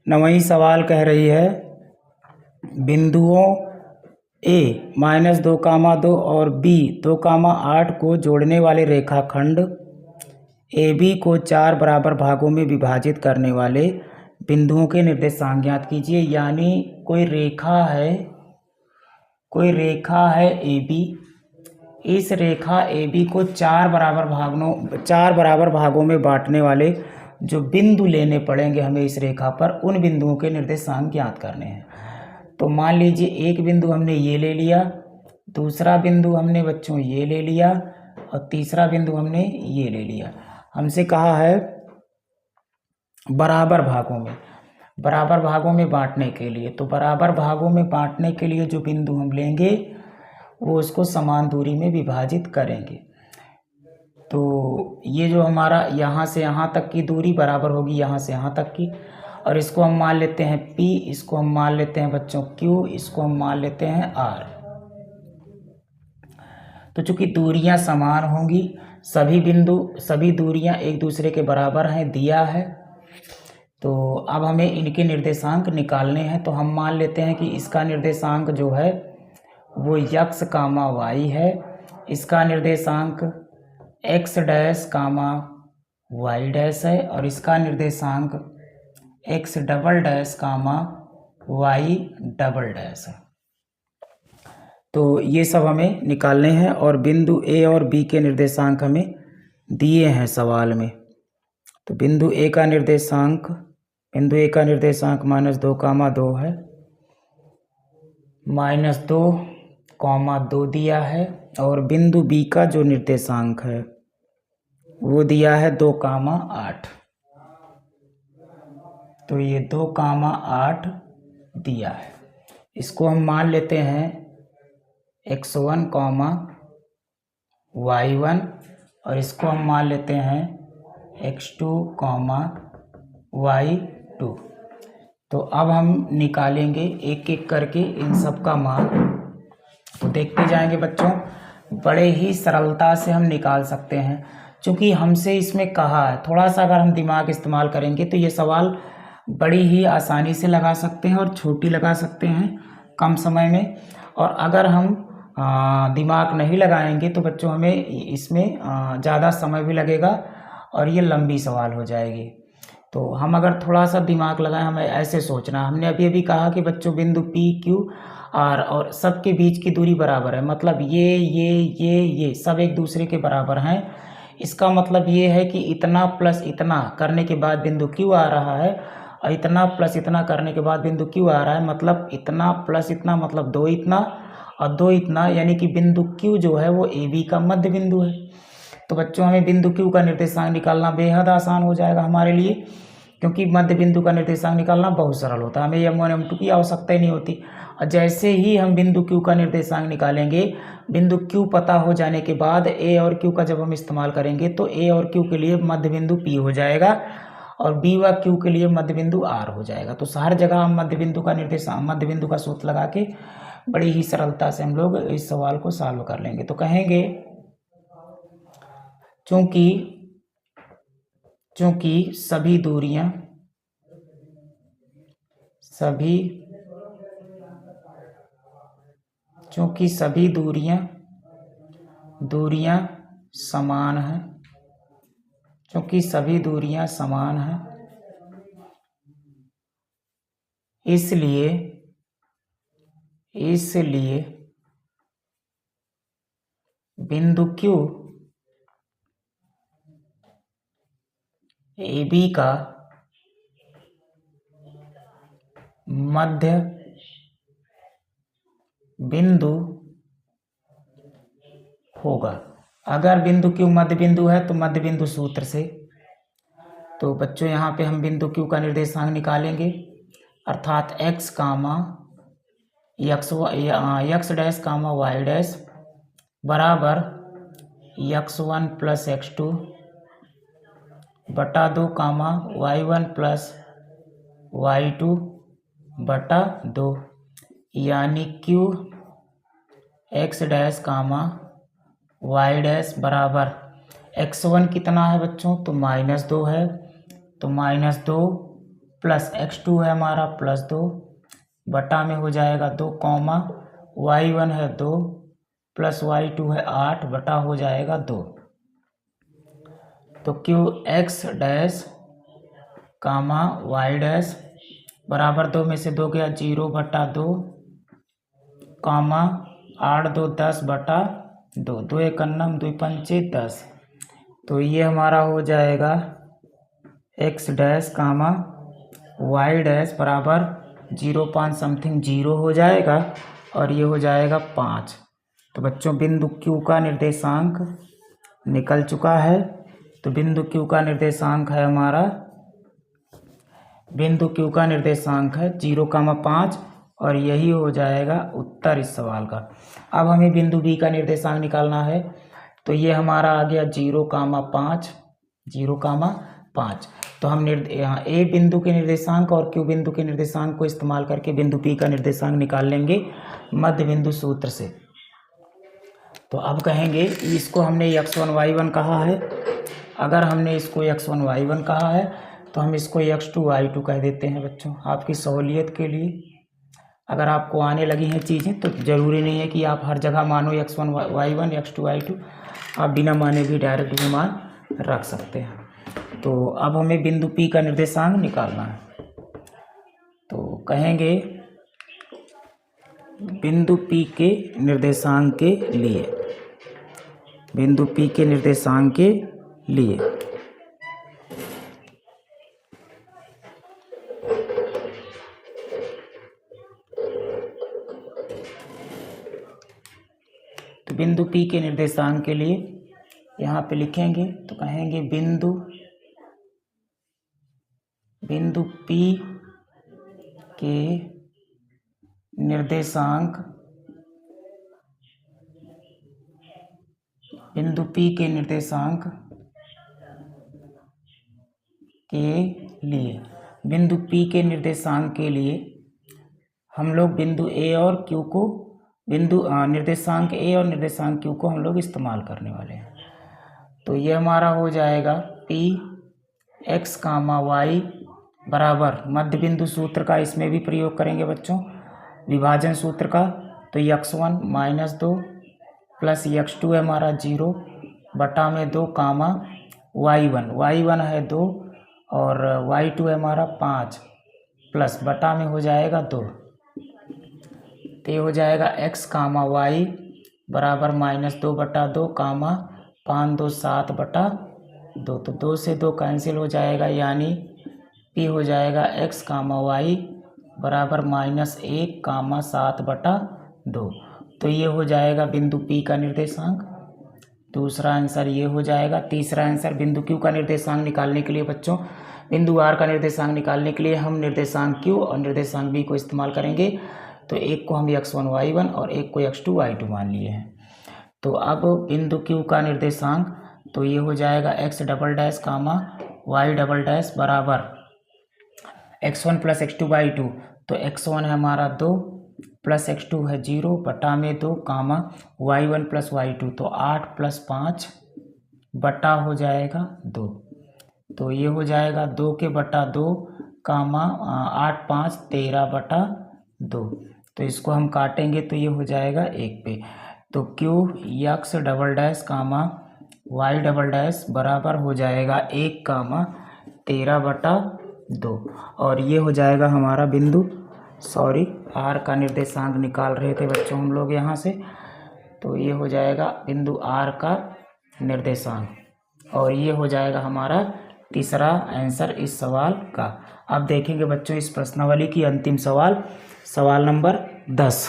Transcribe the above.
9वां सवाल कह रही है बिंदुओं A -2, और B 2, 8 को जोड़ने वाले रेखाखंड AB को 4 बराबर भागों में विभाजित करने वाले बिंदुओं के निर्देशांक ज्ञात कीजिए। यानी कोई रेखा है AB। इस रेखा AB को 4 बराबर भागों में बांटने वाले जो बिंदु लेने पड़ेंगे हमें इस रेखा पर, उन बिंदुओं के निर्देशांक ज्ञात करने हैं। तो मान लीजिए एक बिंदु हमने ये ले लिया, दूसरा बिंदु हमने बच्चों ये ले लिया, और तीसरा बिंदु हमने ये ले लिया। हमसे कहा है बराबर भागों में बांटने के लिए। तो बराबर भागों में बांटने के लिए जो बिंदु हम लेंगे वो उसको समान दूरी में विभाजित करेंगे। तो ये जो हमारा यहाँ से यहाँ तक की दूरी बराबर होगी यहाँ से यहाँ तक की, और इसको हम मान लेते हैं P, इसको हम मान लेते हैं बच्चों Q, इसको हम मान लेते हैं R। तो चूंकि दूरियां समान होंगी, सभी दूरियां एक दूसरे के बराबर हैं, दिया है। तो अब हमें इनके निर्देशांक निकालने हैं। तो हम मान लेते हैं कि इसका निर्देशांक जो है वो x, y है, इसका निर्देशांक x डैश, y डैश है, और इसका निर्देशांक x double dash, y double dash है। तो ये सब हमें निकालने हैं, और बिंदु A और B के निर्देशांक हमें दिए हैं सवाल में। तो बिंदु A का निर्देशांक -2, -2, है, -2, दिया है, और बिंदु B का जो निर्देशांक है वो दिया है 2, 8। तो ये 2, 8 दिया है। इसको हम मान लेते हैं x1, y1, और इसको हम मान लेते हैं x2, y2। तो अब हम निकालेंगे एक एक करके इन सब का मान। तो देखते जाएंगे बच्चों, बड़े ही सरलता से हम निकाल सकते हैं, क्योंकि हमसे इसमें कहा है। थोड़ा सा अगर हम दिमाग इस्तेमाल करेंगे तो ये सवाल बड़ी ही आसानी से लगा सकते हैं, और छोटी लगा सकते हैं कम समय में। और अगर हम दिमाग नहीं लगाएंगे तो बच्चों हमें इसमें ज़्यादा समय भी लगेगा, और ये लंबी सवाल हो जाएगी। तो हम अगर थोड़ा सा दिमाग लगाएं, हमें ऐसे सोचना। हमने अभी कहा कि बच्चों बिंदु P, Q, R और सबके बीच की दूरी बराबर है। मतलब ये सब एक दूसरे के बराबर हैं। इसका मतलब ये है कि इतना प्लस इतना करने के बाद बिंदु Q आ रहा है, और इतना प्लस इतना करने के बाद बिंदु Q आ रहा है। मतलब इतना प्लस इतना मतलब 2 इतना, और 2 इतना, यानी कि बिंदु Q जो है वो AB का मध्य बिंदु है। तो बच्चों हमें बिंदु Q का निर्देशांक निकालना बेहद आसान हो जाएगा हमारे लिए, क्योंकि मध्य बिंदु का निर्देशांक निकालना बहुत सरल होता है। हमें M1 M2 की आवश्यकता ही नहीं होती। और जैसे ही हम बिंदु Q का निर्देशांक निकालेंगे, बिंदु Q पता हो जाने के बाद A और Q का जब हम इस्तेमाल करेंगे तो A और Q के लिए मध्य बिंदु P हो जाएगा, और B व Q के लिए मध्य बिंदु R हो जाएगा। तो हर जगह हम मध्य बिंदु का सूत्र लगा के बड़ी ही सरलता से हम लोग इस सवाल को सॉल्व कर लेंगे। तो कहेंगे चूंकि सभी दूरियां समान हैं, इसलिए बिंदु Q AB का मध्य बिंदु होगा। अगर बिंदु Q मध्य बिंदु है तो मध्य बिंदु सूत्र से। तो बच्चों यहाँ पे हम बिंदु Q का निर्देशांक निकालेंगे, अर्थात x डैश, y डैश बराबर x1 प्लस x2 बटा 2, y1 प्लस y2 बटा 2, यानी Q x dash, y dash बराबर x1 कितना है बच्चों, तो -2 है। तो -2 प्लस x2 है हमारा +2 बटा में हो जाएगा 2 कॉमा y1 है 2 प्लस y2 है 8 बटा हो जाएगा 2। तो क्यू x डैश कामा y डैश बराबर 2 में से 2 गया 0 बटा 2 कामा 8 2 10 बटा 2 2 1 अन्नम 2 पंचे 10। तो ये हमारा हो जाएगा x डैश कामा y डैश बराबर 0.5 समथिंग 0 हो जाएगा और ये हो जाएगा 5। तो बच्चों बिंदु Q का निर्देशांक निकल चुका है। तो बिंदु Q का निर्देशांक है हमारा, बिंदु Q का निर्देशांक है 0,5 और यही हो जाएगा उत्तर इस सवाल का। अब हमें बिंदु B का निर्देशांक निकालना है। तो ये हमारा आ गया 0,5 0,5। तो हम यहाँ A बिंदु के निर्देशांक और Q बिंदु के निर्देशांक को इस्तेमाल करके बिंदु P का निर्देशांक निकाल लेंगे मध्य बिंदु सूत्र से। तो अब कहेंगे इसको हमने x1 y1 कहा है। अगर हमने इसको x1 y1 कहा है तो हम इसको x2 y2 कह देते हैं बच्चों, आपकी सहूलियत के लिए। अगर आपको आने लगी हैं चीज़ें तो ज़रूरी नहीं है कि आप हर जगह मानो x1 y1 x2 y2, आप बिना माने भी डायरेक्ट भी मान रख सकते हैं। तो अब हमें बिंदु P का निर्देशांक निकालना है। तो कहेंगे बिंदु P के निर्देशांक के लिए, बिंदु P के निर्देशांक के लिए तो बिंदु P के निर्देशांक के लिए यहाँ पे लिखेंगे। तो कहेंगे बिंदु P के निर्देशांक, बिंदु P के निर्देशांक के लिए, बिंदु P के निर्देशांक के लिए हम लोग बिंदु A और Q को, निर्देशांक A और निर्देशांक Q को हम लोग इस्तेमाल करने वाले हैं। तो ये हमारा हो जाएगा P x, y बराबर मध्य बिंदु सूत्र का इसमें भी प्रयोग करेंगे बच्चों, विभाजन सूत्र का। तो x1 -2 प्लस x2 है हमारा 0 बटा में 2 कामा y1 है 2 और y2 है हमारा 5 प्लस बटा में हो जाएगा 2। तो ये हो जाएगा x, y बराबर -2 बटा 2 कामा 5 2 7 बटा 2। तो 2 से 2 कैंसिल हो जाएगा, यानी P हो जाएगा x, y बराबर -1 कामा 7 बटा 2। तो ये हो जाएगा बिंदु P का निर्देशांक। दूसरा आंसर ये हो जाएगा। तीसरा आंसर बिंदु Q का निर्देशांक निकालने के लिए बच्चों, बिंदु R का निर्देशांक निकालने के लिए हम निर्देशांक Q और निर्देशांक B को इस्तेमाल करेंगे। तो एक को हम x1 y1 और एक को x2 y2 मान लिए हैं। तो अब बिंदु Q का निर्देशांक, तो ये हो जाएगा x डबल डैश कामा y डबल डैश बराबर x1 प्लस x2 y2। तो x1 है हमारा 2 प्लस x2 है 0 बटा में 2 कामा y1 प्लस y2। तो 8 प्लस 5 बटा हो जाएगा 2। तो ये हो जाएगा 2 के बटा 2 कामा 8 5 13 बटा 2। तो इसको हम काटेंगे तो ये हो जाएगा 1 पे। तो Q x डबल डैश कामा y डबल डैश बराबर हो जाएगा 1 कामा 13 बटा 2। और ये हो जाएगा हमारा बिंदु R का निर्देशांक निकाल रहे थे बच्चों हम लोग यहाँ से। तो ये हो जाएगा बिंदु R का निर्देशांक और ये हो जाएगा हमारा तीसरा आंसर इस सवाल का। अब देखेंगे बच्चों इस प्रश्नावली की अंतिम सवाल, सवाल नंबर 10।